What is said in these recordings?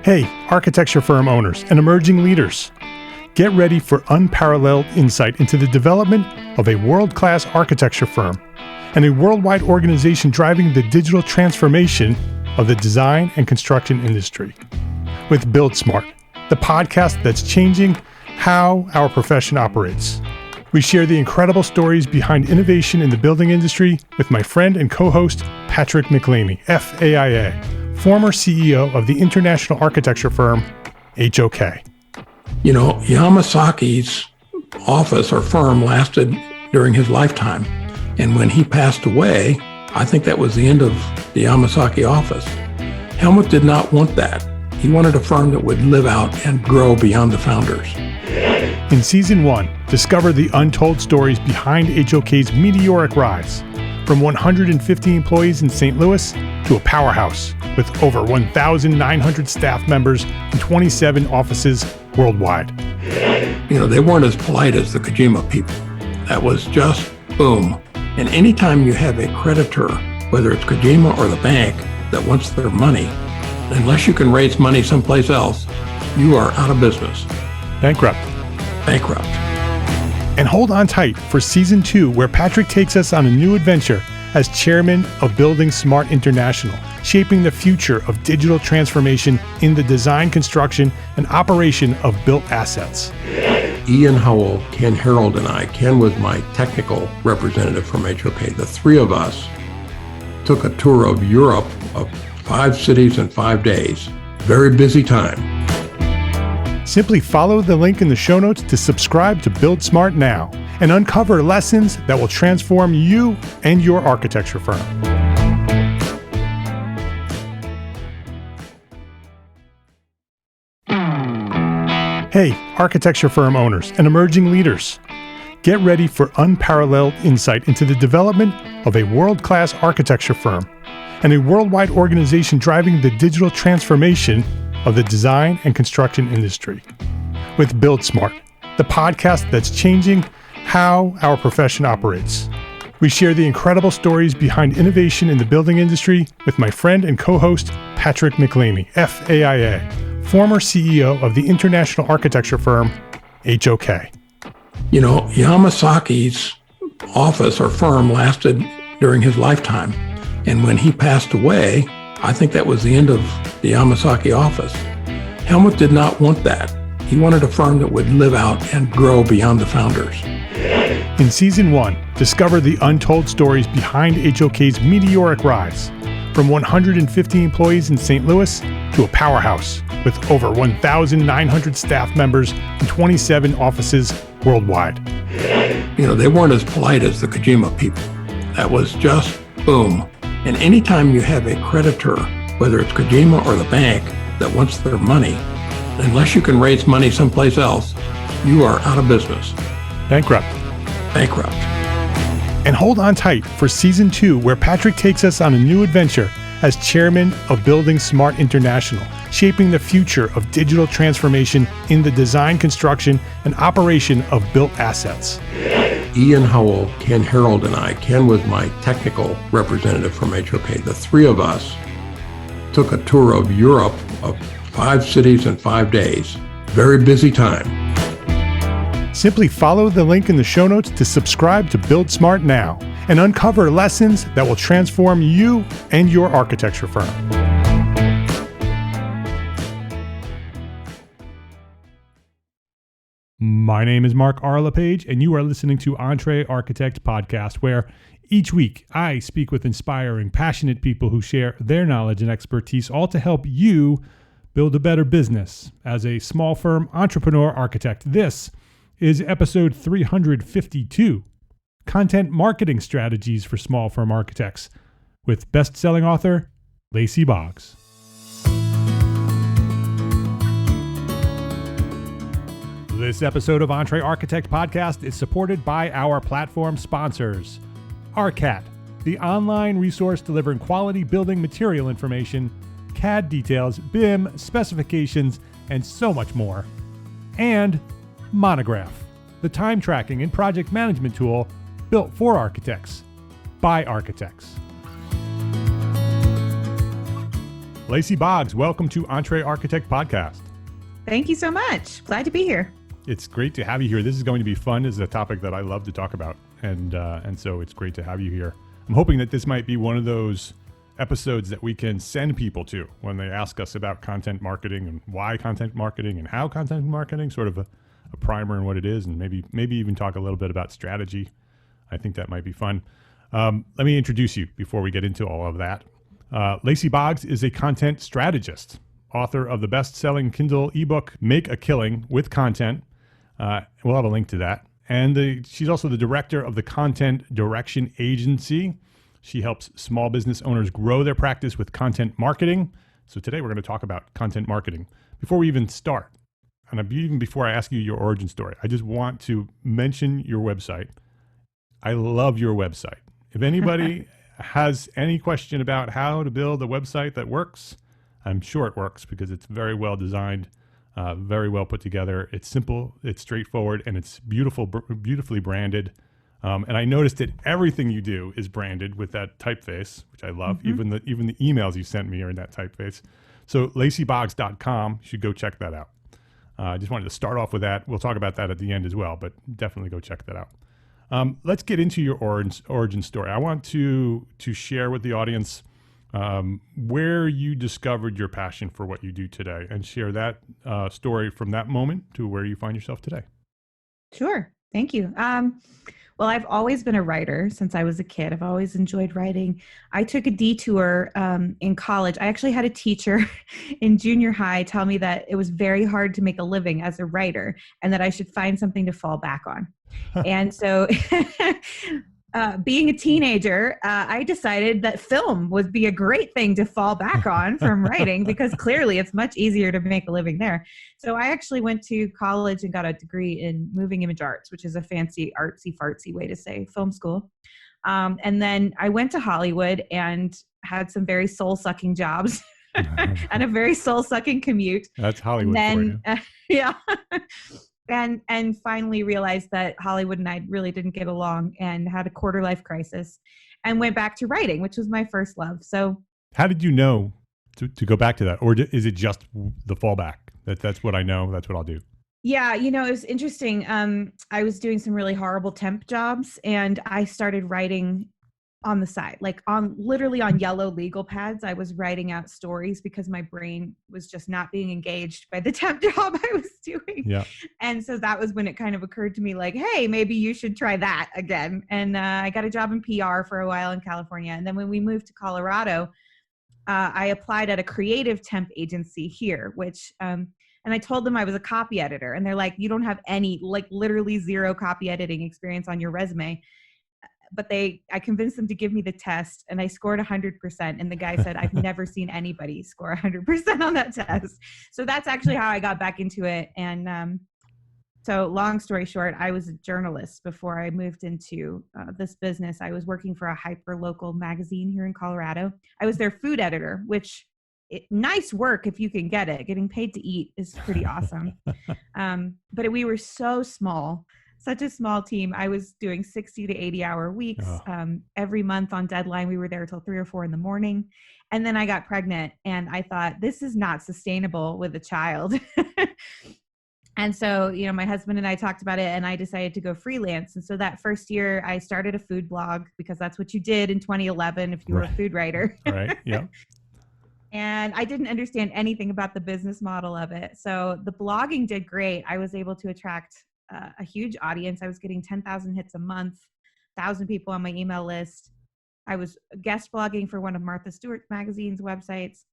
Hey, architecture firm owners and emerging leaders. Get ready for unparalleled insight into the development of a world-class architecture firm and a worldwide organization driving the digital transformation of the design and construction industry. With Build Smart, the podcast that's changing how our profession operates. We share the incredible stories behind innovation in the building industry with my friend and co-host, Patrick McLamey, FAIA, former CEO of the international architecture firm, HOK. You know, Yamasaki's office or firm lasted during his lifetime. And when he passed away, I think that was the end of the Yamasaki office. Helmut did not want that. He wanted a firm that would live out and grow beyond the founders. In Season 1, discover the untold stories behind HOK's meteoric rise, from 150 employees in St. Louis to a powerhouse with over 1,900 staff members and 27 offices worldwide. You know, they weren't as polite as the Kojima people. That was just boom. And anytime you have a creditor, whether it's Kojima or the bank, that wants their money, unless you can raise money someplace else, you are out of business. Bankrupt. And hold on tight for Season 2, where Patrick takes us on a new adventure as chairman of Building Smart International, shaping the future of digital transformation in the design, construction, and operation of built assets. Ian Howell, Ken Harold, and I, Ken was my technical representative from HOK. The three of us took a tour of Europe of 5 cities in 5 days. Very busy time. Simply follow the link in the show notes to subscribe to Build Smart now and uncover lessons that will transform you and your architecture firm. Hey, architecture firm owners and emerging leaders. Get ready for unparalleled insight into the development of a world-class architecture firm and a worldwide organization driving the digital transformation of the design and construction industry. With Build Smart, the podcast that's changing how our profession operates. We share the incredible stories behind innovation in the building industry with my friend and co-host, Patrick McLamey, FAIA, former CEO of the international architecture firm, HOK. You know, Yamasaki's office or firm lasted during his lifetime. And when he passed away, I think that was the end of the Yamasaki office. Helmut did not want that. He wanted a firm that would live out and grow beyond the founders. In Season 1, discover the untold stories behind HOK's meteoric rise, from 150 employees in St. Louis to a powerhouse with over 1,900 staff members and 27 offices worldwide. You know, they weren't as polite as the Kojima people. That was just boom. And anytime you have a creditor, whether it's Kojima or the bank, that wants their money, unless you can raise money someplace else, you are out of business. Bankrupt. And hold on tight for Season 2, where Patrick takes us on a new adventure as chairman of Building Smart International, shaping the future of digital transformation in the design, construction, and operation of built assets. Ian Howell, Ken Harold, and I, Ken was my technical representative from HOK. The three of us took a tour of Europe of 5 cities in 5 days. Very busy time. Simply follow the link in the show notes to subscribe to Build Smart now and uncover lessons that will transform you and your architecture firm. My name is Mark R. LePage, and you are listening to EntreArchitect Podcast, where each week I speak with inspiring, passionate people who share their knowledge and expertise, all to help you build a better business as a small firm entrepreneur architect. This is episode 352, Content Marketing Strategies for Small Firm Architects, with best-selling author Lacy Boggs. This episode of EntreArchitect Podcast is supported by our platform sponsors. ARCAT, the online resource delivering quality building material information, CAD details, BIM, specifications, and so much more. And Monograph, the time tracking and project management tool built for architects, by architects. Lacy Boggs, welcome to EntreArchitect Podcast. Thank you so much. Glad to be here. It's great to have you here. This is going to be fun. This is a topic that I love to talk about, and so it's great to have you here. I'm hoping that this might be one of those episodes that we can send people to when they ask us about content marketing and why content marketing and how content marketing, sort of a primer on what it is, and maybe even talk a little bit about strategy. I think that might be fun. Let me introduce you before we get into all of that. Lacy Boggs is a content strategist, author of the best-selling Kindle ebook, Make a Killing with Content. We'll have a link to that. And she's also the director of the Content Direction Agency. She helps small business owners grow their practice with content marketing. So today we're going to talk about content marketing. Before we even start, and even before I ask you your origin story, I just want to mention your website. I love your website. If anybody has any question about how to build a website that works, I'm sure it works because it's very well designed, very well put together. It's simple, it's straightforward, and it's beautifully branded. And I noticed that everything you do is branded with that typeface, which I love. Mm-hmm. Even the emails you sent me are in that typeface. So lacyboggs.com, you should go check that out. I just wanted to start off with that. We'll talk about that at the end as well, but definitely go check that out. Let's get into your origin story. I want to share with the audience where you discovered your passion for what you do today, and share that story from that moment to where you find yourself today. Sure. Thank you. Well, I've always been a writer since I was a kid. I've always enjoyed writing. I took a detour in college. I actually had a teacher in junior high tell me that it was very hard to make a living as a writer and that I should find something to fall back on. And so being a teenager, I decided that film would be a great thing to fall back on from writing because clearly it's much easier to make a living there. So I actually went to college and got a degree in moving image arts, which is a fancy artsy-fartsy way to say film school. And then I went to Hollywood and had some very soul-sucking jobs and a very soul-sucking commute. That's Hollywood for you. Yeah. And finally realized that Hollywood and I really didn't get along and had a quarter life crisis and went back to writing, which was my first love. So how did you know to go back to that? Or is it just the fallback? That's what I know. That's what I'll do. Yeah. It was interesting. I was doing some really horrible temp jobs and I started writing on the side, like literally on yellow legal pads. I was writing out stories because my brain was just not being engaged by the temp job I was doing. Yeah. And so that was when it kind of occurred to me like, hey, maybe you should try that again. And I got a job in PR for a while in California. And then when we moved to Colorado, I applied at a creative temp agency here, which, and I told them I was a copy editor and they're like, you don't have any, like literally zero copy editing experience on your resume. But I convinced them to give me the test and I scored 100%. And the guy said, I've never seen anybody score 100% on that test. So that's actually how I got back into it. And so long story short, I was a journalist before I moved into this business. I was working for a hyper-local magazine here in Colorado. I was their food editor, which nice work if you can get it. Getting paid to eat is pretty awesome. But we were so small. Such a small team. I was doing 60 to 80 hour weeks. Every month on deadline, we were there till 3 or 4 in the morning. And then I got pregnant and I thought, this is not sustainable with a child. And so, my husband and I talked about it and I decided to go freelance. And so that first year I started a food blog because that's what you did in 2011 if you were a food writer. Right. Yeah. And I didn't understand anything about the business model of it. So the blogging did great. I was able to attract a huge audience. I was getting 10,000 hits a month, 1,000 people on my email list. I was guest blogging for one of Martha Stewart's magazine's websites.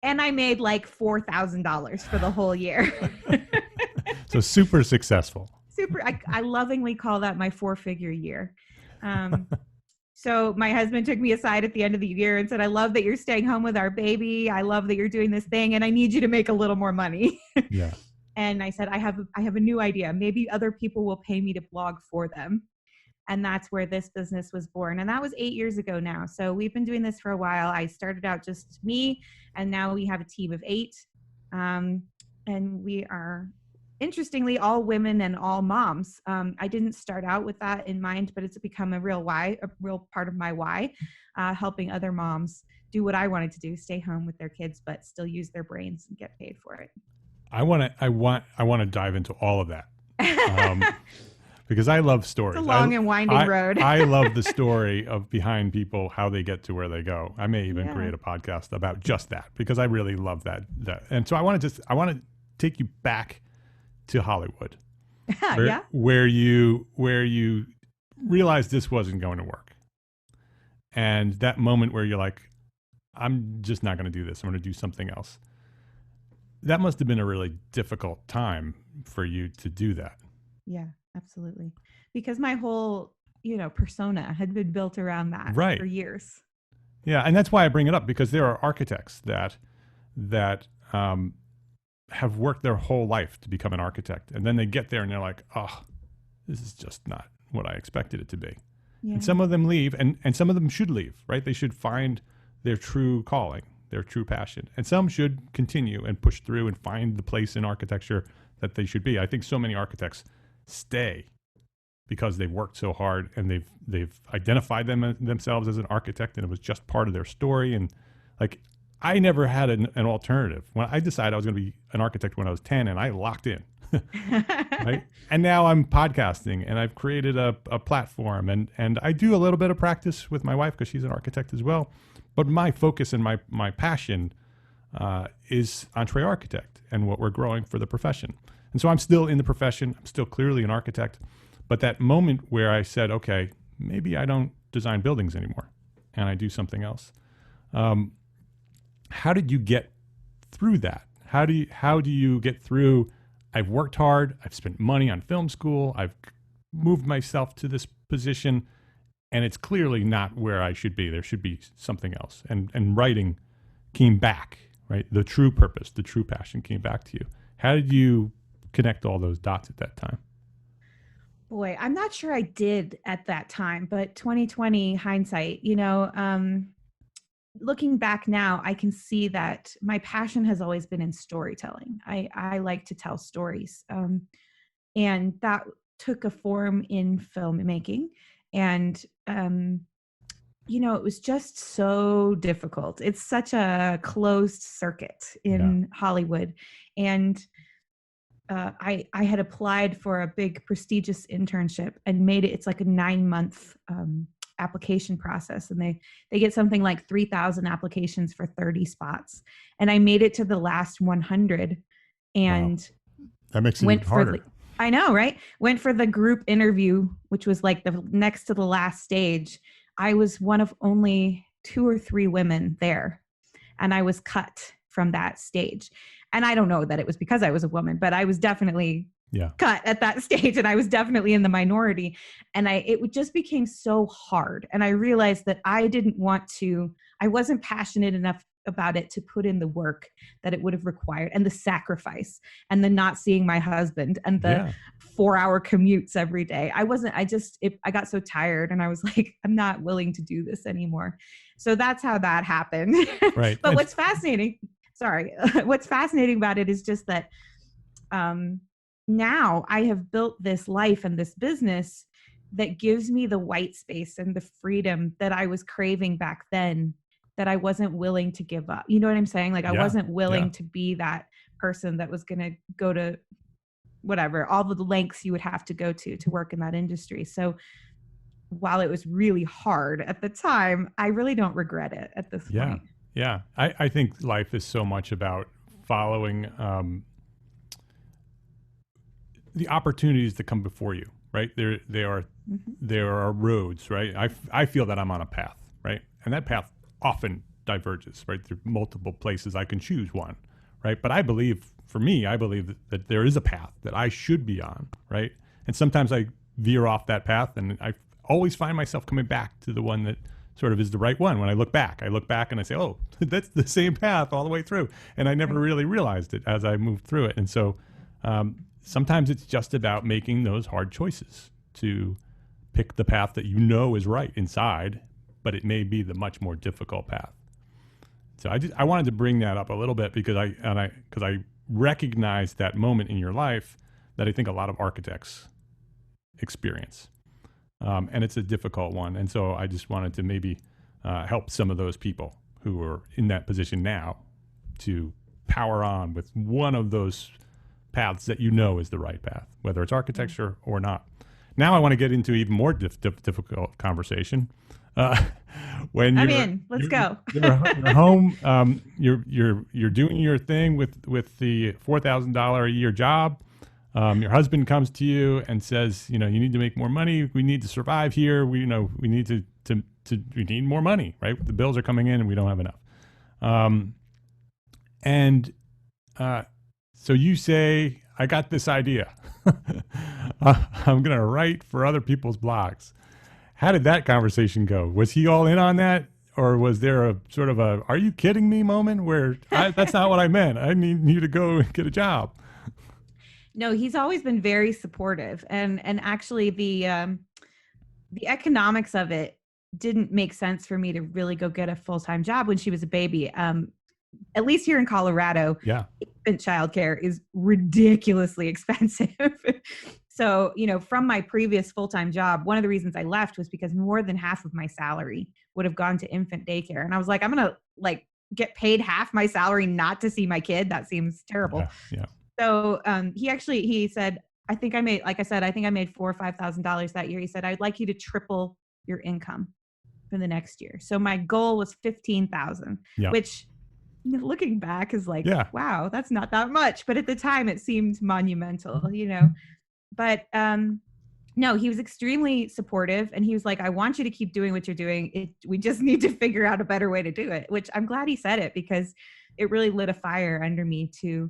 And I made like $4,000 for the whole year. So super successful. I lovingly call that my 4-figure year. So my husband took me aside at the end of the year and said, I love that you're staying home with our baby. I love that you're doing this thing and I need you to make a little more money. Yeah. And I said, I have a new idea. Maybe other people will pay me to blog for them. And that's where this business was born. And that was 8 years ago now. So we've been doing this for a while. I started out just me, and now we have a team of 8. And we are, interestingly, all women and all moms. I didn't start out with that in mind, but it's become a real part of my why, helping other moms do what I wanted to do, stay home with their kids, but still use their brains and get paid for it. I want to dive into all of that. Because I love stories. It's a long and winding road. I love the story of behind people, how they get to where they go. I may even create a podcast about just that, because I really love that. And so I want to take you back to Hollywood, where you realized this wasn't going to work. And that moment where you're like, I'm just not going to do this. I'm going to do something else. That must have been a really difficult time for you to do that. Yeah, absolutely. Because my whole, persona had been built around that for years. Yeah. And that's why I bring it up, because there are architects that have worked their whole life to become an architect. And then they get there and they're like, oh, this is just not what I expected it to be. Yeah. And some of them leave, and some of them should leave, right? They should find their true calling, their true passion. And some should continue and push through and find the place in architecture that they should be. I think so many architects stay because they've worked so hard and they've identified themselves as an architect, and it was just part of their story. And like, I never had an alternative. When I decided I was going to be an architect when I was 10, and I locked in. Right? And now I'm podcasting, and I've created a platform, and I do a little bit of practice with my wife because she's an architect as well. But my focus and my passion is EntreArchitect and what we're growing for the profession. And so I'm still in the profession. I'm still clearly an architect. But that moment where I said, okay, maybe I don't design buildings anymore and I do something else. How did you get through that? How do you get through, I've worked hard, I've spent money on film school, I've moved myself to this position, and it's clearly not where I should be. There should be something else. And writing came back, right? The true purpose, the true passion came back to you. How did you connect all those dots at that time? Boy, I'm not sure I did at that time, but 2020 hindsight, looking back now, I can see that my passion has always been in storytelling. I like to tell stories. And that took a form in filmmaking. And, it was just so difficult. It's such a closed circuit in Hollywood. And I had applied for a big prestigious internship and made it. It's like a 9-month application process, and they get something like 3,000 applications for 30 spots. And I made it to the last 100, and that makes it even harder. I know, right? Went for the group interview, which was like the next to the last stage. I was one of only 2 or 3 women there, and I was cut from that stage. And I don't know that it was because I was a woman, but I was definitely cut at that stage, and I was definitely in the minority. And it just became so hard. And I realized that I wasn't passionate enough about it to put in the work that it would have required, and the sacrifice, and the not seeing my husband, and the 4-hour commutes every day. I got so tired, and I was like, I'm not willing to do this anymore. So that's how that happened. Right. But what's fascinating about it is just that now I have built this life and this business that gives me the white space and the freedom that I was craving back then, that I wasn't willing to give up. You know what I'm saying? Like, I wasn't willing to be that person that was going to go to whatever, all the lengths you would have to go to work in that industry. So while it was really hard at the time, I really don't regret it at this point. Yeah. I think life is so much about following the opportunities that come before you, right? There are roads, right? I feel that I'm on a path, right? And that path often diverges, right? There are multiple places I can choose one, right? But I believe that there is a path that I should be on, right? And sometimes I veer off that path, and I always find myself coming back to the one that sort of is the right one. When I look back and I say, oh, that's the same path all the way through. And I never really realized it as I moved through it. And so sometimes it's just about making those hard choices to pick the path that you know is right inside, but it may be the much more difficult path. So I wanted to bring that up a little bit because I recognize that moment in your life that I think a lot of architects experience. And it's a difficult one. And so I just wanted to maybe help some of those people who are in that position now to power on with one of those paths that you know is the right path, whether it's architecture or not. Now I want to get into even more difficult conversation. When I'm in. Let's go. You're home. You're doing your thing with the $4,000 a year job. Your husband comes to you and says, you need to make more money. We need to survive here. We need we need more money, right? The bills are coming in and we don't have enough. So you say, I got this idea. I'm going to write for other people's blogs. How did that conversation go? Was he all in on that? Or was there a sort of are you kidding me moment where that's not what I meant. I need you to go and get a job. No, he's always been very supportive. And actually the economics of it didn't make sense for me to really go get a full-time job when she was a baby. At least here in Colorado, infant childcare is ridiculously expensive. So, from my previous full-time job, one of the reasons I left was because more than half of my salary would have gone to infant daycare. And I was like, I'm going to get paid half my salary not to see my kid. That seems terrible. Yeah. So he said, I think I made $4,000 or $5,000 that year. He said, I'd like you to triple your income for the next year. So my goal was $15,000, which looking back is wow, that's not that much. But at the time it seemed monumental, But no, he was extremely supportive, and he was like, I want you to keep doing what you're doing. We just need to figure out a better way to do it, which I'm glad he said it, because it really lit a fire under me to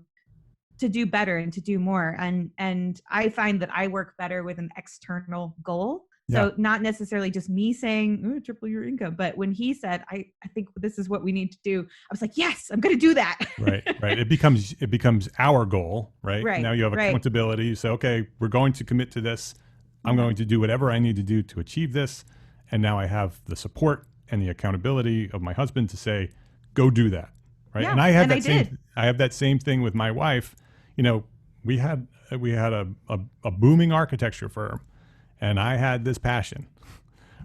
do better and to do more. And I find that I work better with an external goal. So not necessarily just me saying, triple your income, but when he said, I think this is what we need to do, I was like, yes, I'm going to do that. Right. It becomes our goal, right? Now you have accountability. You say, okay, we're going to commit to this. I'm going to do whatever I need to do to achieve this. And now I have the support and the accountability of my husband to say, go do that. Right. Yeah, and I have that same thing with my wife. We had a booming architecture firm. And I had this passion,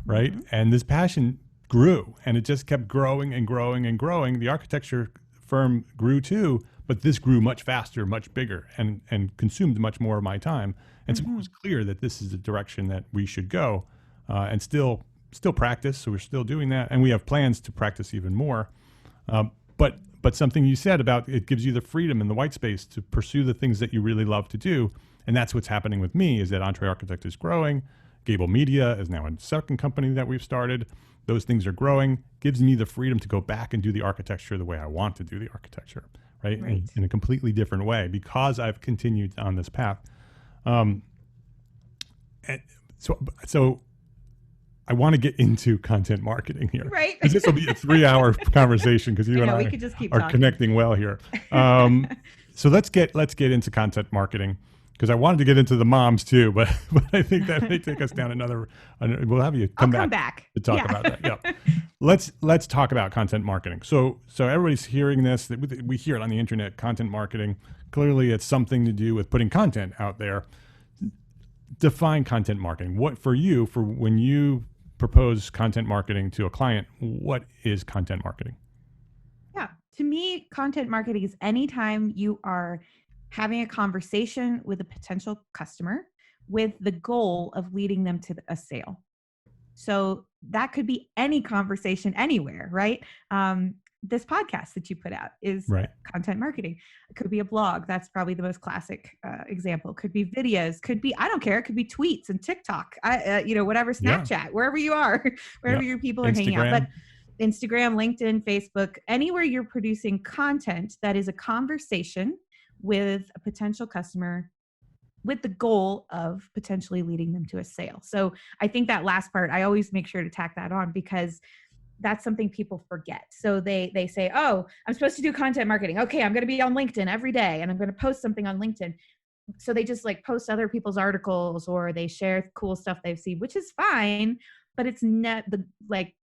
right? Mm-hmm. And this passion grew, and it just kept growing and growing and growing. The architecture firm grew too, but this grew much faster, much bigger, and consumed much more of my time. And so it was clear that this is the direction that we should go, and still practice. So we're still doing that, and we have plans to practice even more. But something you said about it gives you the freedom and the white space to pursue the things that you really love to do. And that's what's happening with me, is that EntreArchitect is growing. Gābl Media is now a second company that we've started. Those things are growing, gives me the freedom to go back and do the architecture the way I want to do the architecture, right? In a completely different way, because I've continued on this path. And so I want to get into content marketing here. Right. Because this will be a 3-hour conversation, because you and I we could just keep are talking. Connecting well here. So let's get into content marketing, because I wanted to get into the moms too, but I think that may take us down another. We'll have you come back to talk about that. Yeah. Let's talk about content marketing. So everybody's hearing this. We hear it on the internet. Content marketing. Clearly, it's something to do with putting content out there. Define content marketing. What for you? For when you propose content marketing to a client, what is content marketing? Yeah, to me, content marketing is anytime you are having a conversation with a potential customer with the goal of leading them to a sale. So that could be any conversation anywhere, right? This podcast that you put out is content marketing. It could be a blog. That's probably the most classic example. Could be videos. Could be, I don't care. It could be tweets and TikTok, whatever, Snapchat, wherever you are, wherever your people are hanging out. But Instagram, LinkedIn, Facebook, anywhere you're producing content that is a conversation with a potential customer with the goal of potentially leading them to a sale. So I think that last part, I always make sure to tack that on, because that's something people forget. So they say, oh, I'm supposed to do content marketing. Okay, I'm going to be on LinkedIn every day and I'm going to post something on LinkedIn. So they just post other people's articles, or they share cool stuff they've seen, which is fine, but it's not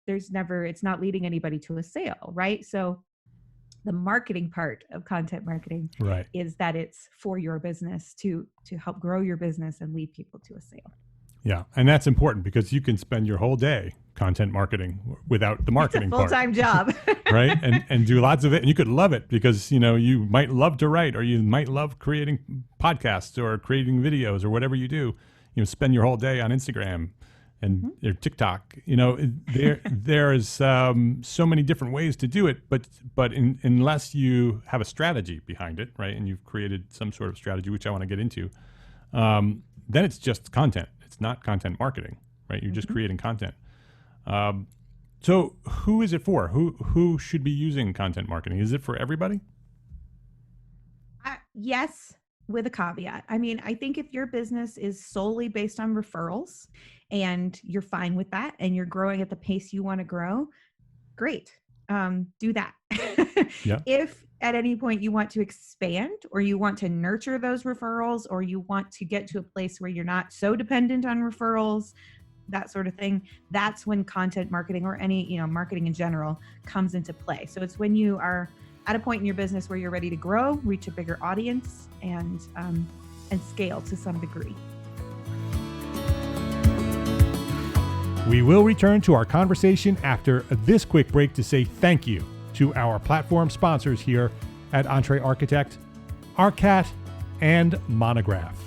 it's not leading anybody to a sale, right? So the marketing part of content marketing is that it's for your business to help grow your business and lead people to a sale. Yeah. And that's important because you can spend your whole day content marketing without the marketing It's a full-time job. right? And do lots of it. And you could love it because, you might love to write, or you might love creating podcasts or creating videos or whatever you do. Spend your whole day on Instagram and your TikTok. There is so many different ways to do it, but unless you have a strategy behind it, right? And you've created some sort of strategy, which I want to get into, then it's just content. It's not content marketing, right? You're just creating content. So who is it for? Who should be using content marketing? Is it for everybody? Yes, with a caveat. I mean, I think if your business is solely based on referrals and you're fine with that and you're growing at the pace you want to grow, great. Do that. Yeah. If at any point you want to expand or you want to nurture those referrals or you want to get to a place where you're not so dependent on referrals, that sort of thing, that's when content marketing or any, marketing in general comes into play. So it's when you are at a point in your business where you're ready to grow, reach a bigger audience, and scale to some degree. We will return to our conversation after this quick break to say thank you to our platform sponsors here at EntreArchitect, ARCAT, and Monograph.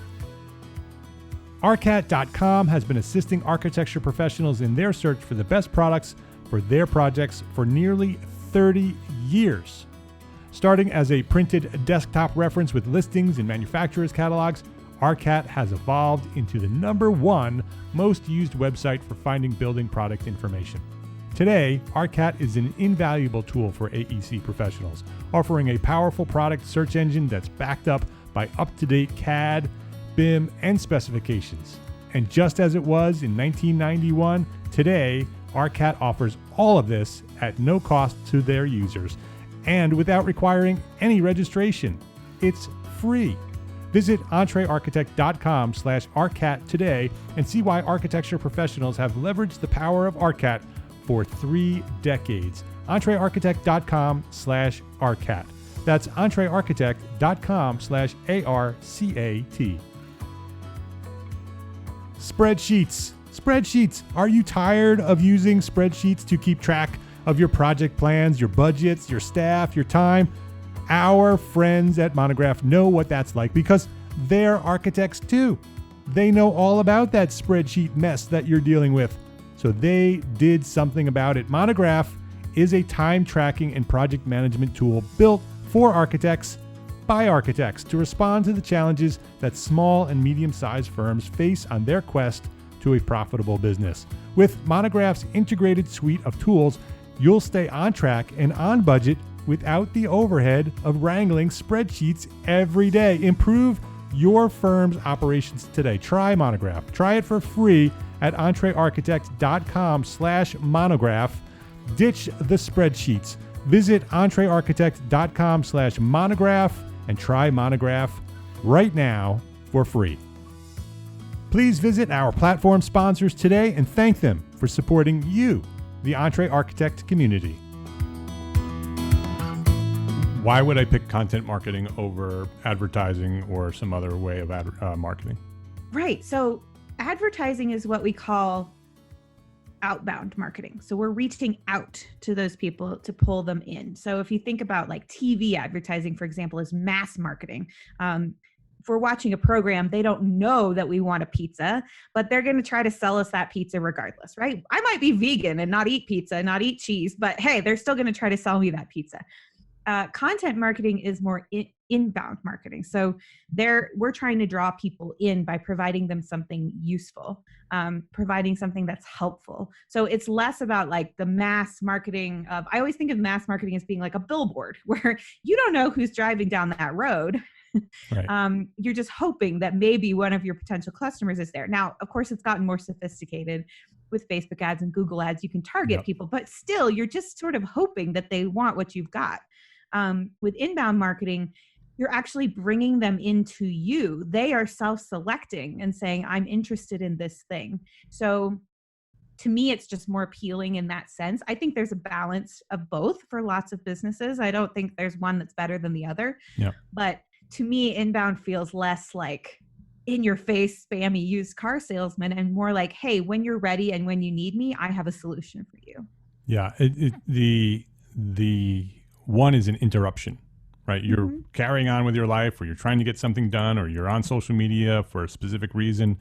ARCAT.com has been assisting architecture professionals in their search for the best products for their projects for nearly 30 years. Starting as a printed desktop reference with listings in manufacturers' catalogs, ARCAT has evolved into the #1 most used website for finding building product information. Today, ARCAT is an invaluable tool for AEC professionals, offering a powerful product search engine that's backed up by up-to-date CAD, BIM, and specifications. And just as it was in 1991, today, ARCAT offers all of this at no cost to their users and without requiring any registration. It's free. Visit EntreArchitect.com/ARCAT today and see why architecture professionals have leveraged the power of ARCAT for 3 decades. EntreArchitect.com/ARCAT. That's EntreArchitect.com/ARCAT. Spreadsheets. Are you tired of using spreadsheets to keep track of your project plans, your budgets, your staff, your time? Our friends at Monograph know what that's like because they're architects too. They know all about that spreadsheet mess that you're dealing with. So they did something about it. Monograph is a time tracking and project management tool built for architects by architects to respond to the challenges that small and medium-sized firms face on their quest to a profitable business. With Monograph's integrated suite of tools, you'll stay on track and on budget without the overhead of wrangling spreadsheets every day. Improve your firm's operations today. Try Monograph. Try it for free at EntreArchitect.com/Monograph. Ditch the spreadsheets. Visit EntreArchitect.com/Monograph and try Monograph right now for free. Please visit our platform sponsors today and thank them for supporting you, the EntreArchitect community. Why would I pick content marketing over advertising or some other way of marketing? Right. So advertising is what we call outbound marketing. So we're reaching out to those people to pull them in. So if you think about like TV advertising, for example, is mass marketing. If we're watching a program, they don't know that we want a pizza, but they're going to try to sell us that pizza regardless, right? I might be vegan and not eat pizza, not eat cheese, but hey, they're still going to try to sell me that pizza. Content marketing is more inbound marketing. So we're trying to draw people in by providing them something useful, providing something that's helpful. So it's less about like the mass marketing of, I always think of mass marketing as being like a billboard where you don't know who's driving down that road. Right. You're just hoping that maybe one of your potential customers is there. Now, of course, it's gotten more sophisticated with Facebook ads and Google ads. You can target people, but still, you're just sort of hoping that they want what you've got. With inbound marketing, you're actually bringing them into you. They are self-selecting and saying, I'm interested in this thing. So to me, it's just more appealing in that sense. I think there's a balance of both for lots of businesses. I don't think there's one that's better than the other. Yeah. But to me, inbound feels less like in your face, spammy used car salesman, and more like, hey, when you're ready and when you need me, I have a solution for you. Yeah. The one is an interruption, right? You're carrying on with your life, or you're trying to get something done, or you're on social media for a specific reason,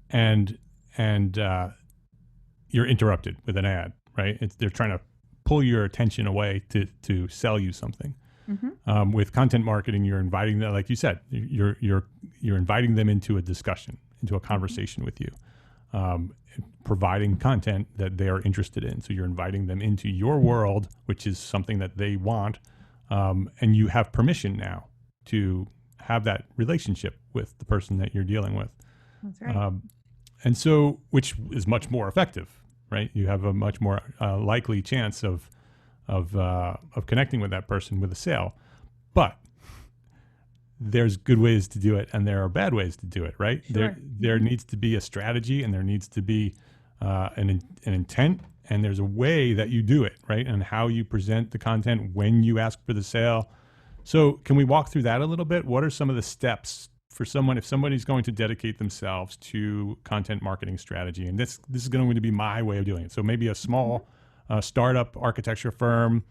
and you're interrupted with an ad, right? They're trying to pull your attention away to sell you something. With content marketing, you're inviting them, like you said, you're inviting them into a discussion, into a conversation with you, providing content that they are interested in. So you're inviting them into your world, which is something that they want, and you have permission now to have that relationship with the person that you're dealing with. That's right. And so, which is much more effective, right? You have a much more likely chance of connecting with that person with a sale. But there's good ways to do it, and there are bad ways to do it, right? Sure. There needs to be a strategy, and there needs to be an intent, and there's a way that you do it, right? And how you present the content when you ask for the sale. So can we walk through that a little bit? What are some of the steps for someone, if somebody's going to dedicate themselves to content marketing strategy? And this is going to be my way of doing it. So maybe a small startup architecture firm,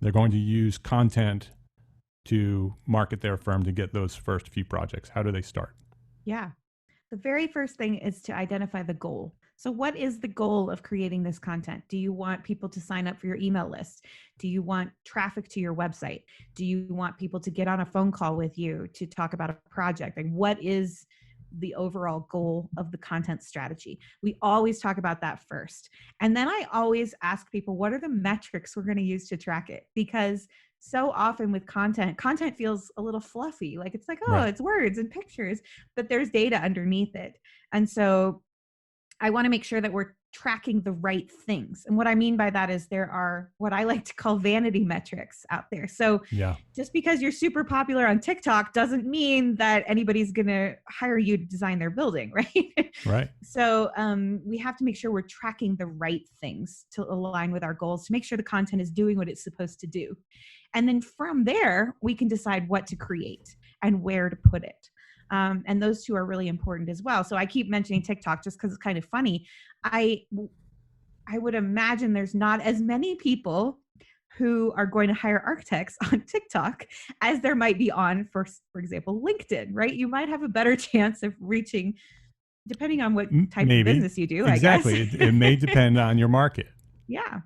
they're going to use content to market their firm to get those first few projects. How do they start? Yeah. The very first thing is to identify the goal. So what is the goal of creating this content? Do you want people to sign up for your email list? Do you want traffic to your website? Do you want people to get on a phone call with you to talk about a project? Like, what is the overall goal of the content strategy? We always talk about that first. And then I always ask people, what are the metrics we're going to use to track it? Because so often with content feels a little fluffy. Like it's like, oh, Right. It's words and pictures, but there's data underneath it. And so I want to make sure that we're tracking the right things. And what I mean by that is there are what I like to call vanity metrics out there. So just because you're super popular on TikTok doesn't mean that anybody's going to hire you to design their building, right? Right. So we have to make sure we're tracking the right things to align with our goals, to make sure the content is doing what it's supposed to do. And then from there, we can decide what to create and where to put it. And those two are really important as well. So I keep mentioning TikTok just because it's kind of funny. I would imagine there's not as many people who are going to hire architects on TikTok as there might be on, for example, LinkedIn, right? You might have a better chance of reaching, depending on what type of business you do, exactly. I guess. It may depend on your market. Yeah.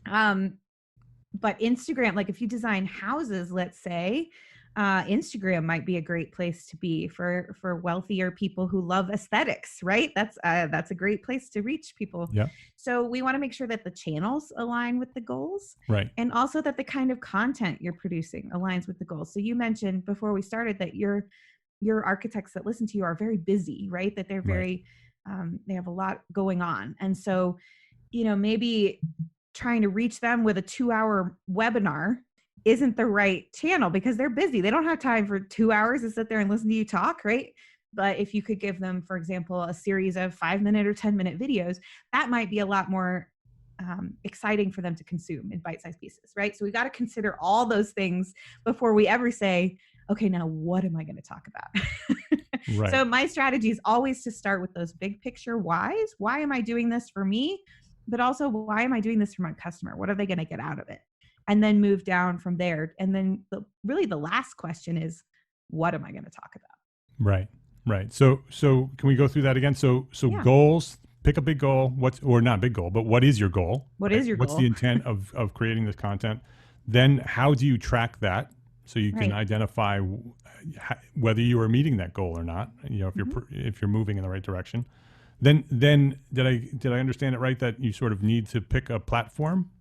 But Instagram, like if you design houses, let's say, Instagram might be a great place to be for wealthier people who love aesthetics, right? That's a great place to reach people. Yeah. So we want to make sure that the channels align with the goals, right? And also that the kind of content you're producing aligns with the goals. So you mentioned before we started that your architects that listen to you are very busy, right? That they're very, they have a lot going on. And so, maybe trying to reach them with a 2-hour webinar isn't the right channel because they're busy. They don't have time for 2 hours to sit there and listen to you talk, right? But if you could give them, for example, a series of 5-minute or 10-minute videos, that might be a lot more exciting for them to consume in bite-sized pieces, right? So we got to consider all those things before we ever say, okay, now what am I going to talk about? Right. So my strategy is always to start with those big picture whys. Why am I doing this for me? But also, why am I doing this for my customer? What are they going to get out of it? And then move down from there. And then the last question is, what am I going to talk about? Right. So can we go through that again? So goals, pick a big goal. Or not big goal, but what is your goal? What is your goal? What's the intent of creating this content? Then how do you track that? So you can identify whether you are meeting that goal or not, if you're moving in the right direction. Then did I understand it right that you sort of need to pick a platform?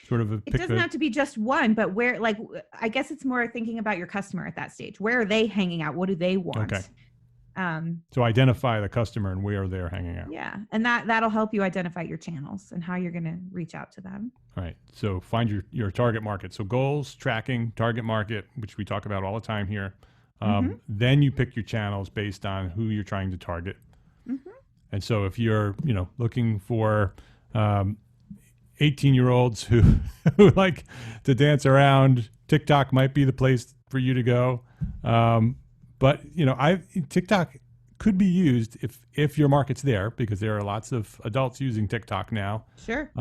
It doesn't have to be just one, but where, like, I guess it's more thinking about your customer at that stage. Where are they hanging out? What do they want? Okay. So identify the customer and where they're hanging out. Yeah. And that'll help you identify your channels and how you're going to reach out to them. All right. So find your target market. So goals, tracking, target market, which we talk about all the time here. Then you pick your channels based on who you're trying to target. Mm-hmm. And so if you're, looking for 18-year-olds who like to dance around, TikTok might be the place for you to go. But TikTok could be used if your market's there, because there are lots of adults using TikTok now. Sure.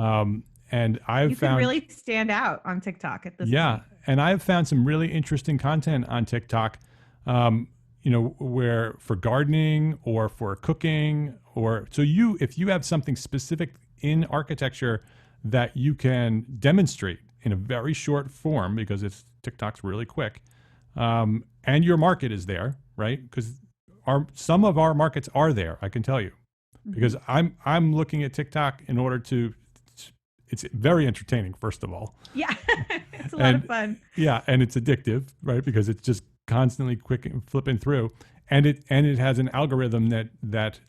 And I've found you can really stand out on TikTok at this point. And I've found some really interesting content on TikTok, where for gardening or for cooking, if you have something specific in architecture that you can demonstrate in a very short form, because TikTok's really quick, and your market is there, right? Because some of our markets are there, I can tell you, because I'm looking at TikTok in order to. It's very entertaining, first of all. Yeah, it's a lot of fun. Yeah, and it's addictive, right? Because it's just constantly flipping through, and it has an algorithm that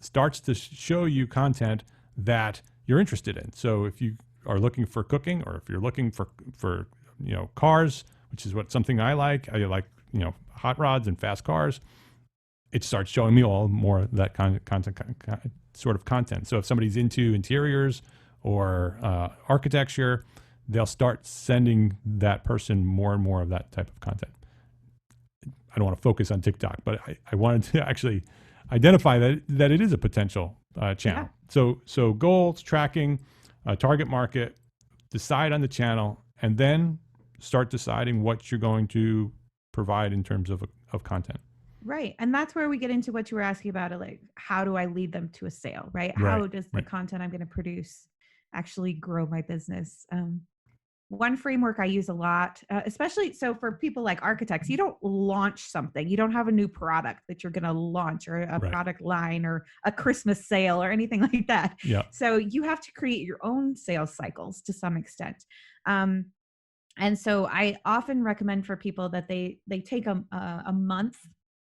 starts to show you content that you're interested in. So if you are looking for cooking, or if you're looking for cars, which is something I like hot rods and fast cars, it starts showing me more of that kind of sort of content. So if somebody's into interiors or architecture, they'll start sending that person more and more of that type of content. I don't want to focus on TikTok, but I wanted to actually identify that it is a potential channel. Yeah. So goals, tracking, target market, decide on the channel, and then start deciding what you're going to provide in terms of content. Right. And that's where we get into what you were asking about, like, how do I lead them to a sale, right? How does the content I'm going to produce actually grow my business? One framework I use a lot, especially so for people like architects, you don't launch something. You don't have a new product that you're going to launch, or a product line, or a Christmas sale, or anything like that. Yeah. So you have to create your own sales cycles to some extent. And so I often recommend for people that they take a month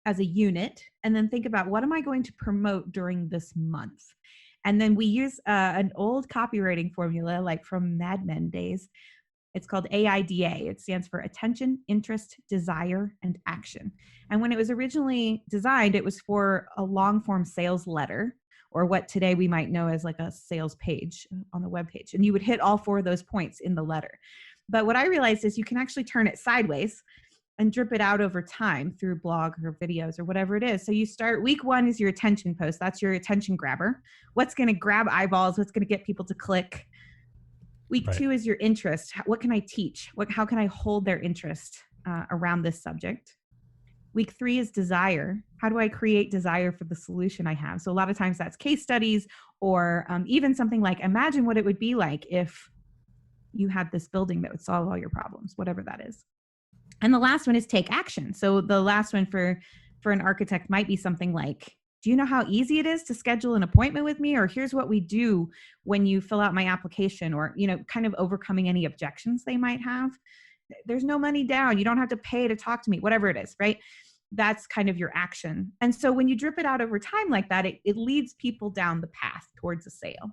as a unit, and then think about, what am I going to promote during this month? And then we use an old copywriting formula, like from Mad Men days. It's called AIDA. It stands for attention, interest, desire, and action. And when it was originally designed, it was for a long form sales letter, or what today we might know as like a sales page on the web page. And you would hit all 4 of those points in the letter. But what I realized is you can actually turn it sideways and drip it out over time through blog or videos or whatever it is. So you start, week 1 is your attention post. That's your attention grabber. What's going to grab eyeballs? What's going to get people to click? Week 2 is your interest. What can I teach? How can I hold their interest around this subject? Week 3 is desire. How do I create desire for the solution I have? So a lot of times that's case studies, or even something like, imagine what it would be like if you had this building that would solve all your problems, whatever that is. And the last one is take action. So the last one for an architect might be something like, do you know how easy it is to schedule an appointment with me? Or here's what we do when you fill out my application, or, kind of overcoming any objections they might have. There's no money down. You don't have to pay to talk to me, whatever it is, right? That's kind of your action. And so when you drip it out over time like that, it leads people down the path towards a sale.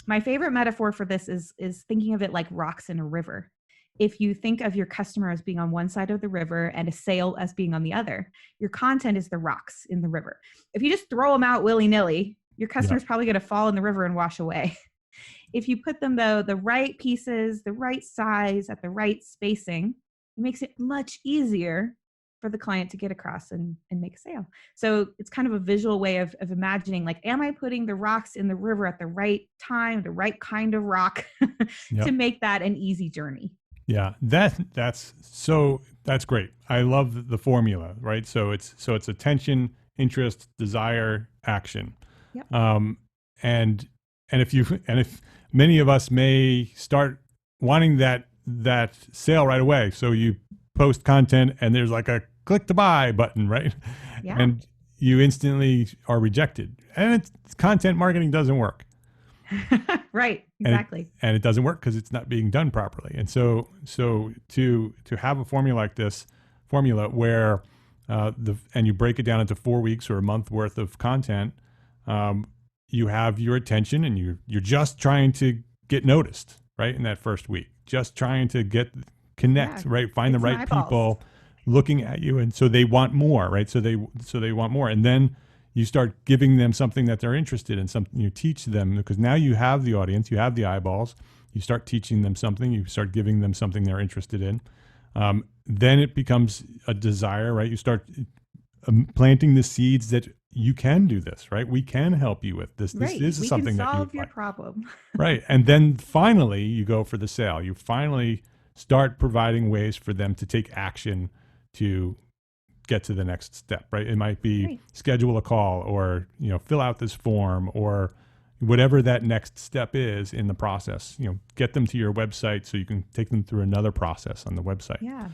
My favorite metaphor for this is thinking of it like rocks in a river. If you think of your customer as being on one side of the river and a sale as being on the other, your content is the rocks in the river. If you just throw them out willy-nilly, your customer's probably going to fall in the river and wash away. If you put them, though, the right pieces, the right size, at the right spacing, it makes it much easier for the client to get across and make a sale. So it's kind of a visual way of imagining, like, am I putting the rocks in the river at the right time, the right kind of rock to make that an easy journey? Yeah, that's great. I love the formula, right? So it's attention, interest, desire, action. Yep. And if many of us may start wanting that sale right away, so you post content and there's like a click to buy button, right? Yeah. And you instantly are rejected. And content marketing doesn't work. Right, exactly. And it doesn't work because it's not being done properly. And so to have a formula where and you break it down into 4 weeks or a month worth of content, you have your attention, and you're just trying to get noticed, right? In that first week, just trying to connect, right? Find the right people looking at you. And so they want more, right? So they want more. And then you start giving them something that they're interested in, something you teach them, because now you have the audience, you have the eyeballs, you start teaching them something, you start giving them something they're interested in. Then it becomes a desire, right? You start planting the seeds that you can do this, right? We can help you with this. This Right. is We something can that you solve would your like. problem. Right. And then finally you go for the sale. You finally start providing ways for them to take action to get to the next step, right? It might be Right. schedule a call, or, fill out this form, or whatever that next step is in the process. Get them to your website so you can take them through another process on the website. Yeah.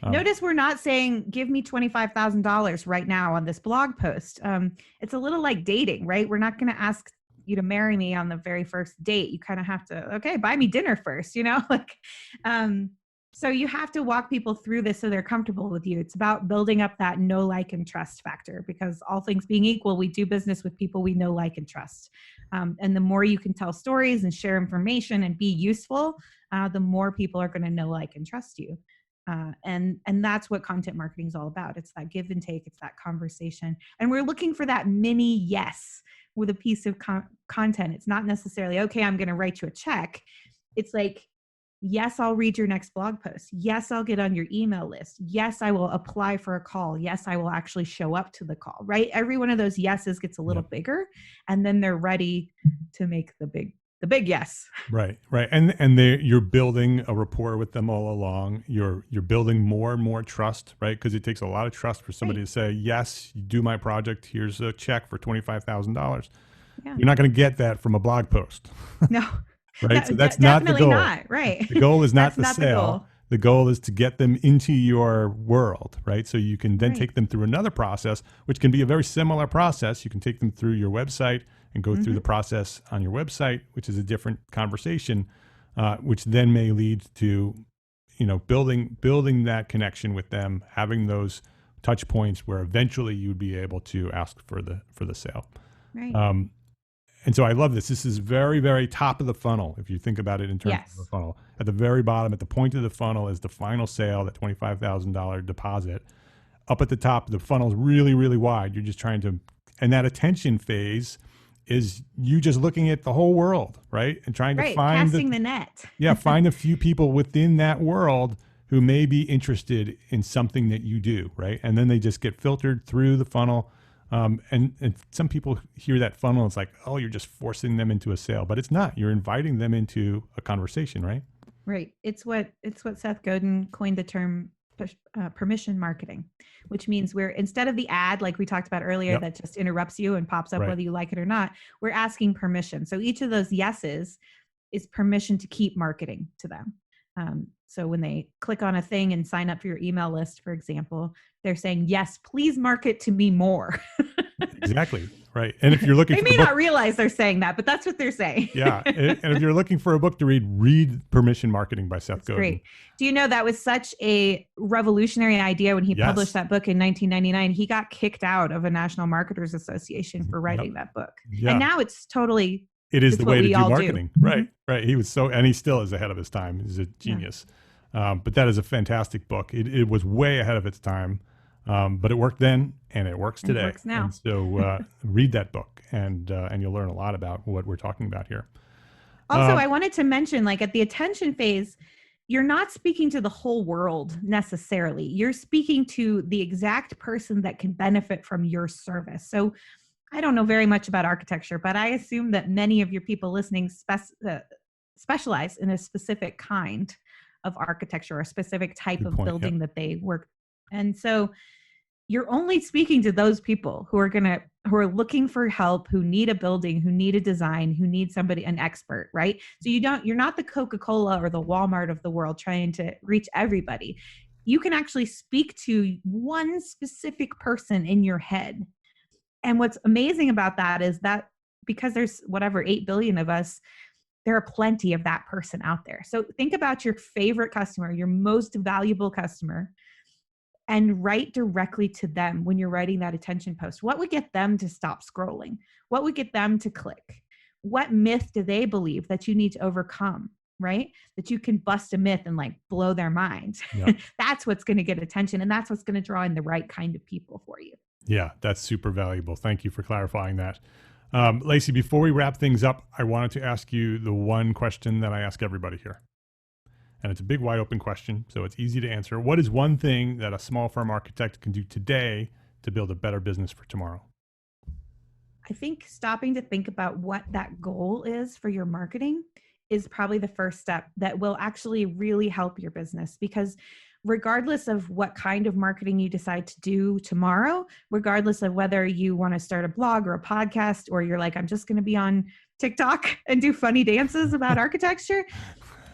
Notice we're not saying, give me $25,000 right now on this blog post. It's a little like dating, right? We're not going to ask you to marry me on the very first date. You kind of have to, okay, buy me dinner first, so you have to walk people through this so they're comfortable with you. It's about building up that know, like, and trust factor, because all things being equal, we do business with people we know, like, and trust. And the more you can tell stories and share information and be useful, the more people are going to know, like, and trust you. And that's what content marketing is all about. It's that give and take. It's that conversation. And we're looking for that mini yes with a piece of content. It's not necessarily, okay, I'm going to write you a check. It's like, yes, I'll read your next blog post. Yes, I'll get on your email list. Yes, I will apply for a call. Yes, I will actually show up to the call, right? Every one of those yeses gets a little bigger, and then they're ready to make the big yes. Right. And you're building a rapport with them all along. You're building more and more trust, right? Because it takes a lot of trust for somebody to say, yes, you do my project. Here's a check for $25,000. Yeah. You're not going to get that from a blog post. No. Right. So that's not the goal. Not, right. The goal is not the not sale. The goal is to get them into your world, right? So you can then take them through another process, which can be a very similar process. You can take them through your website and go through the process on your website, which is a different conversation, which then may lead to, building that connection with them, having those touch points where eventually you'd be able to ask for the sale. Right. And so I love this. This is very, very top of the funnel. If you think about it in terms of the funnel, at the very bottom, at the point of the funnel is the final sale, that $25,000 deposit. Up at the top, the funnel is really, really wide. You're just trying to, and that attention phase is you just looking at the whole world, right? And trying to find casting the net. find a few people within that world who may be interested in something that you do, right? And then they just get filtered through the funnel. And some people hear that funnel, it's like, oh, you're just forcing them into a sale, but it's not. You're inviting them into a conversation, right? Right. It's what Seth Godin coined the term permission marketing, which means we're, instead of the ad, like we talked about earlier, that just interrupts you and pops up whether you like it or not, we're asking permission. So each of those yeses is permission to keep marketing to them. So when they click on a thing and sign up for your email list, for example, they're saying, yes, please market to me more. Exactly. Right. And if you're looking they may not realize they're saying that, but that's what they're saying. Yeah. And if you're looking for a book to read Permission Marketing by Seth Godin. Great. Do you know that was such a revolutionary idea when he published that book in 1999? He got kicked out of a National Marketers Association for writing that book. Yeah. And now it's totally... It is the way to do marketing. Right. He was and he still is ahead of his time. He's a genius. But that is a fantastic book. It was way ahead of its time. But it worked then, and it works today. It works now. And so read that book, and you'll learn a lot about what we're talking about here. Also, I wanted to mention, like, at the attention phase, you're not speaking to the whole world necessarily. You're speaking to the exact person that can benefit from your service. So I don't know very much about architecture, but I assume that many of your people listening specialize in a specific kind of architecture or a specific type of building that they work. And so you're only speaking to those people who are looking for help, who need a building, who need a design, who need an expert, right? So you're not the Coca-Cola or the Walmart of the world trying to reach everybody. You can actually speak to one specific person in your head. And what's amazing about that is that because there's 8 billion of us, there are plenty of that person out there. So think about your favorite customer, your most valuable customer, and write directly to them when you're writing that attention post. What would get them to stop scrolling? What would get them to click? What myth do they believe that you need to overcome, right? That you can bust a myth and blow their mind. Yep. That's what's going to get attention, and that's what's going to draw in the right kind of people for you. Yeah, that's super valuable. Thank you for clarifying that. Lacy, before we wrap things up, I wanted to ask you the one question that I ask everybody here. And it's a big, wide open question, so it's easy to answer. What is one thing that a small firm architect can do today to build a better business for tomorrow? I think stopping to think about what that goal is for your marketing is probably the first step that will actually really help your business, because regardless of what kind of marketing you decide to do tomorrow, regardless of whether you want to start a blog or a podcast, or you're like, I'm just going to be on TikTok and do funny dances about architecture,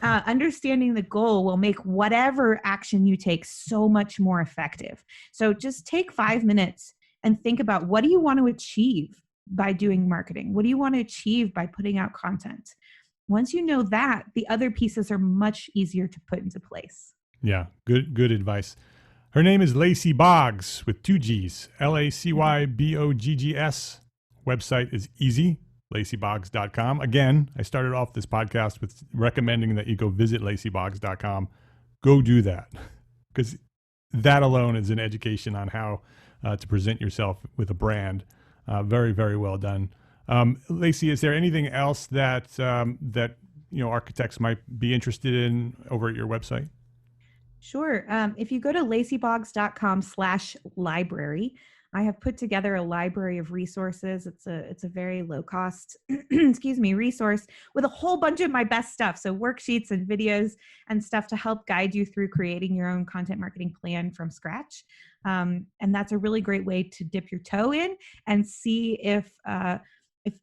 understanding the goal will make whatever action you take so much more effective. So just take 5 minutes and think about, what do you want to achieve by doing marketing? What do you want to achieve by putting out content? Once you know that, the other pieces are much easier to put into place. Yeah, good advice. Her name is Lacy Boggs with 2 G's, LacyBoggs. Website is easy, lacyboggs.com. Again, I started off this podcast with recommending that you go visit lacyboggs.com. Go do that, because that alone is an education on how to present yourself with a brand. Very, very well done. Lacy, is there anything else that architects might be interested in over at your website? Sure. If you go to lacyboggs.com/library, I have put together a library of resources. It's a very low cost, resource with a whole bunch of my best stuff. So worksheets and videos and stuff to help guide you through creating your own content marketing plan from scratch. And that's a really great way to dip your toe in and see if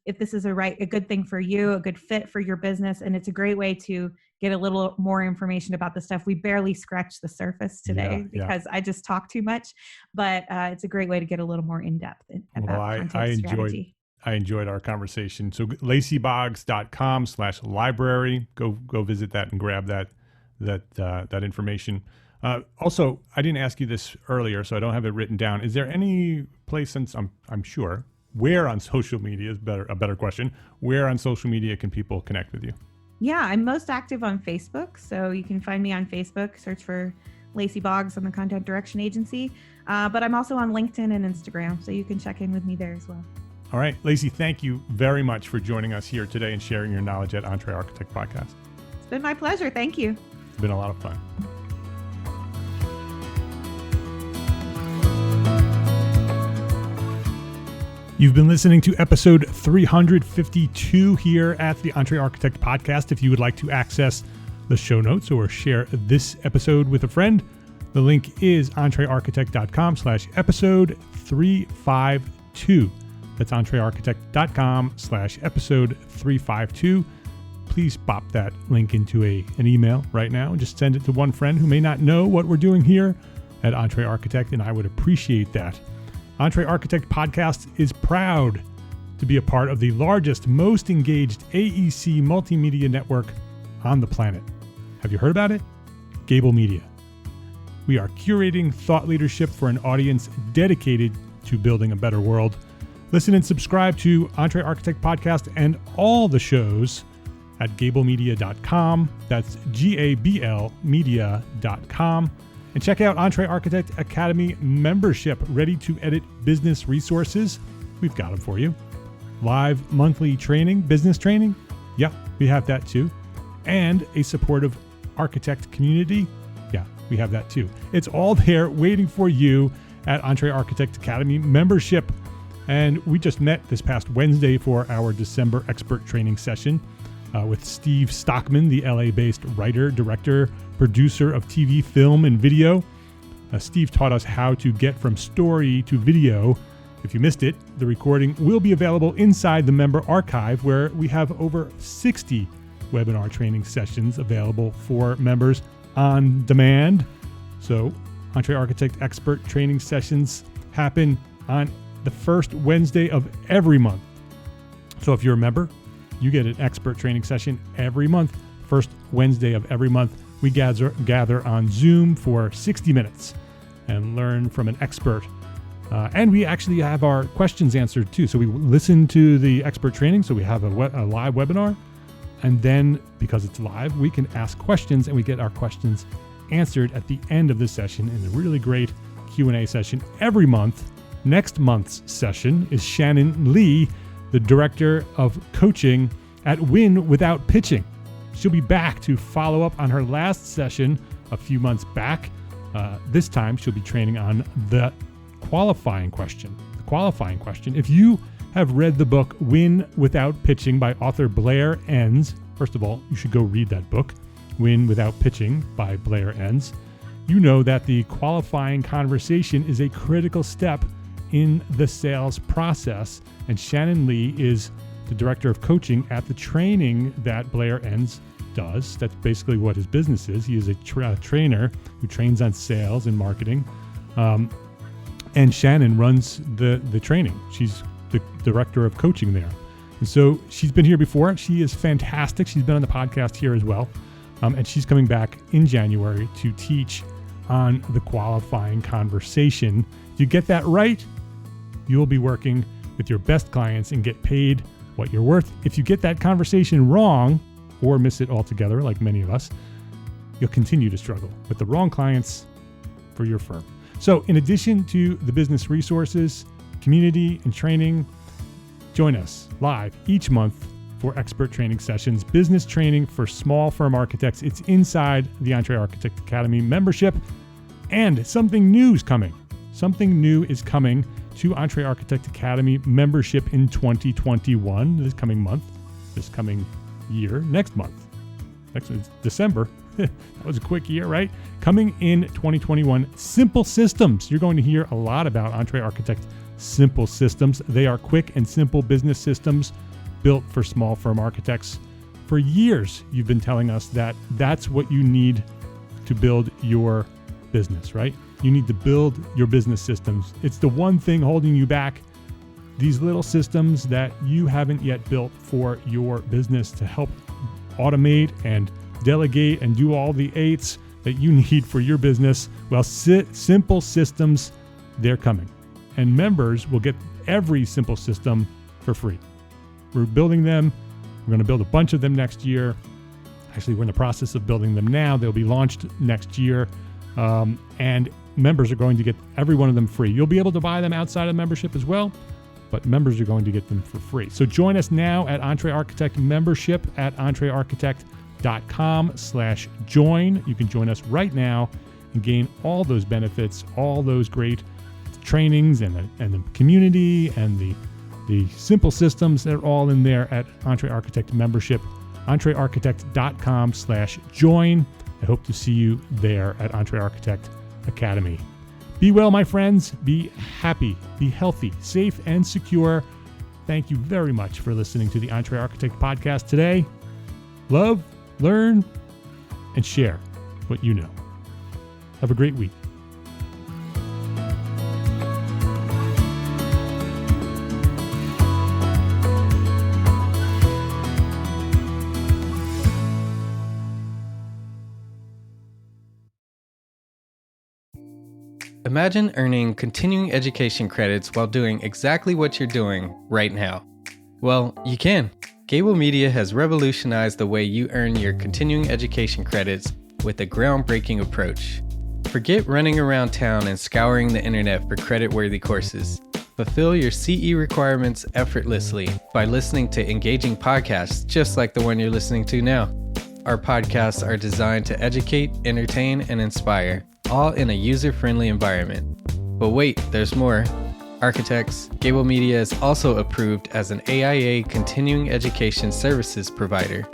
this is a good thing for you, a good fit for your business. And it's a great way to get a little more information about the stuff. We barely scratched the surface today because I just talk too much, but it's a great way to get a little more in depth about content strategy. I enjoyed our conversation. So lacyboggs.com/library, go visit that and grab that information. Also, I didn't ask you this earlier, so I don't have it written down. Is there any place, since I'm sure, where on social media is a better question, where on social media can people connect with you? Yeah, I'm most active on Facebook. So you can find me on Facebook, search for Lacy Boggs on the Content Direction Agency. But I'm also on LinkedIn and Instagram, so you can check in with me there as well. All right, Lacy, thank you very much for joining us here today and sharing your knowledge at EntreArchitect Podcast. It's been my pleasure. Thank you. It's been a lot of fun. You've been listening to episode 352 here at the EntreArchitect Podcast. If you would like to access the show notes or share this episode with a friend, the link is entrearchitect.com/episode 352. That's entrearchitect.com/episode 352. Please pop that link into an email right now and just send it to one friend who may not know what we're doing here at EntreArchitect, and I would appreciate that. EntreArchitect Podcast is proud to be a part of the largest, most engaged AEC multimedia network on the planet. Have you heard about it? Gābl Media. We are curating thought leadership for an audience dedicated to building a better world. Listen and subscribe to EntreArchitect Podcast and all the shows at gablemedia.com. That's GABL media.com. And check out EntreArchitect Academy membership, ready to edit business resources. We've got them for you. Live monthly training, business training. Yeah, we have that too. And a supportive architect community. Yeah, we have that too. It's all there waiting for you at EntreArchitect Academy membership. And we just met this past Wednesday for our December expert training session with Steve Stockman, the LA-based writer, director, producer of TV, film, and video. Steve taught us how to get from story to video. If you missed it, the recording will be available inside the member archive, where we have over 60 webinar training sessions available for members on demand. So EntreArchitect expert training sessions happen on the first Wednesday of every month. So if you're a member, you get an expert training session every month, first Wednesday of every month. We gather on Zoom for 60 minutes and learn from an expert. And we actually have our questions answered too. So we listen to the expert training. So we have a live webinar. And then because it's live, we can ask questions and we get our questions answered at the end of the session in a really great Q&A session every month. Next month's session is Shannon Lee, the director of coaching at Win Without Pitching. She'll be back to follow up on her last session a few months back. This time she'll be training on the qualifying question. The qualifying question, if you have read the book Win Without Pitching by author Blair Enns, first of all, you should go read that book, Win Without Pitching by Blair Enns. You know that the qualifying conversation is a critical step in the sales process. And Shannon Lee is the director of coaching at the training that Blair Enns does. That's basically what his business is. He is a trainer who trains on sales and marketing. And Shannon runs the training. She's the director of coaching there. And so she's been here before. She is fantastic. She's been on the podcast here as well. And she's coming back in January to teach on the qualifying conversation. If you get that right, you'll be working with your best clients and get paid what you're worth. If you get that conversation wrong or miss it altogether, like many of us, you'll continue to struggle with the wrong clients for your firm. So in addition to the business resources, community, and training, join us live each month for expert training sessions, business training for small firm architects. It's inside the EntreArchitect Academy membership. And something new is coming. Something new is coming to EntreArchitect Academy membership in 2021, this coming month, this coming year, next month. Next is December. That was a quick year, right? Coming in 2021, Simple Systems. You're going to hear a lot about EntreArchitect Simple Systems. They are quick and simple business systems built for small firm architects. For years, you've been telling us that that's what you need to build your business, right? You need to build your business systems. It's the one thing holding you back. These little systems that you haven't yet built for your business to help automate and delegate and do all the eights that you need for your business. Well, Simple Systems, they're coming. And members will get every Simple System for free. We're building them. We're going to build a bunch of them next year. Actually, we're in the process of building them now. They'll be launched next year. And members are going to get every one of them free. You'll be able to buy them outside of membership as well, but members are going to get them for free. So join us now at EntreArchitect membership at EntreArchitect.com/join. You can join us right now and gain all those benefits, all those great trainings and the community and the simple systems that are all in there at EntreArchitect membership, EntreArchitect.com/join. I hope to see you there at EntreArchitect Academy. Be well, my friends. Be happy, be healthy, safe, and secure. Thank you very much for listening to the EntreArchitect Podcast today. Love, learn, and share what you know. Have a great week. Imagine earning continuing education credits while doing exactly what you're doing right now. Well, you can. Gābl Media has revolutionized the way you earn your continuing education credits with a groundbreaking approach. Forget running around town and scouring the internet for credit-worthy courses. Fulfill your CE requirements effortlessly by listening to engaging podcasts just like the one you're listening to now. Our podcasts are designed to educate, entertain, and inspire, all in a user-friendly environment. But wait, there's more. Architects, Gābl Media is also approved as an AIA continuing education services provider.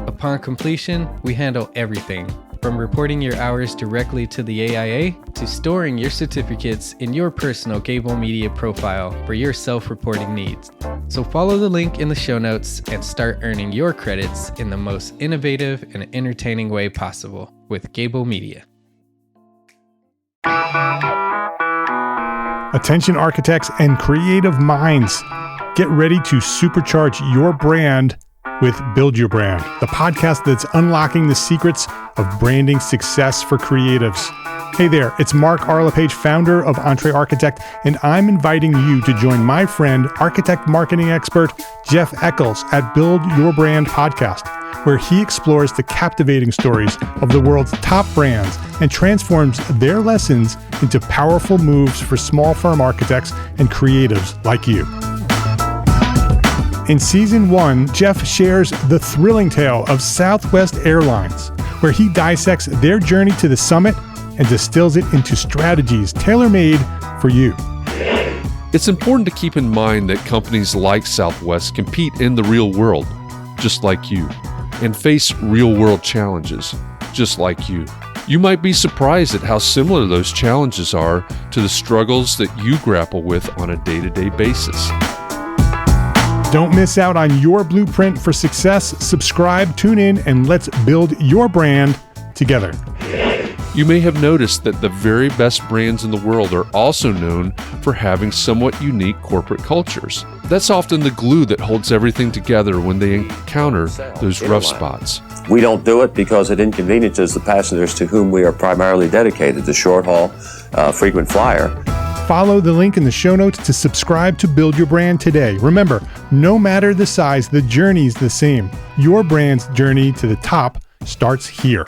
Upon completion, we handle everything, from reporting your hours directly to the AIA to storing your certificates in your personal Gābl Media profile for your self-reporting needs. So follow the link in the show notes and start earning your credits in the most innovative and entertaining way possible with Gābl Media. Attention architects and creative minds. Get ready to supercharge your brand with Build Your Brand, the podcast that's unlocking the secrets of branding success for creatives. Hey there, it's Mark Arlepage, founder of EntreArchitect, and I'm inviting you to join my friend, architect marketing expert Jeff Eccles at Build Your Brand podcast, where he explores the captivating stories of the world's top brands and transforms their lessons into powerful moves for small firm architects and creatives like you. In Season 1, Jeff shares the thrilling tale of Southwest Airlines, where he dissects their journey to the summit and distills it into strategies tailor-made for you. It's important to keep in mind that companies like Southwest compete in the real world, just like you, and face real-world challenges, just like you. You might be surprised at how similar those challenges are to the struggles that you grapple with on a day-to-day basis. Don't miss out on your blueprint for success. Subscribe, tune in, and let's build your brand together. You may have noticed that the very best brands in the world are also known for having somewhat unique corporate cultures. That's often the glue that holds everything together when they encounter those rough spots. We don't do it because it inconveniences the passengers to whom we are primarily dedicated, the short-haul, frequent flyer. Follow the link in the show notes to subscribe to Build Your Brand today. Remember, no matter the size, the journey's the same. Your brand's journey to the top starts here.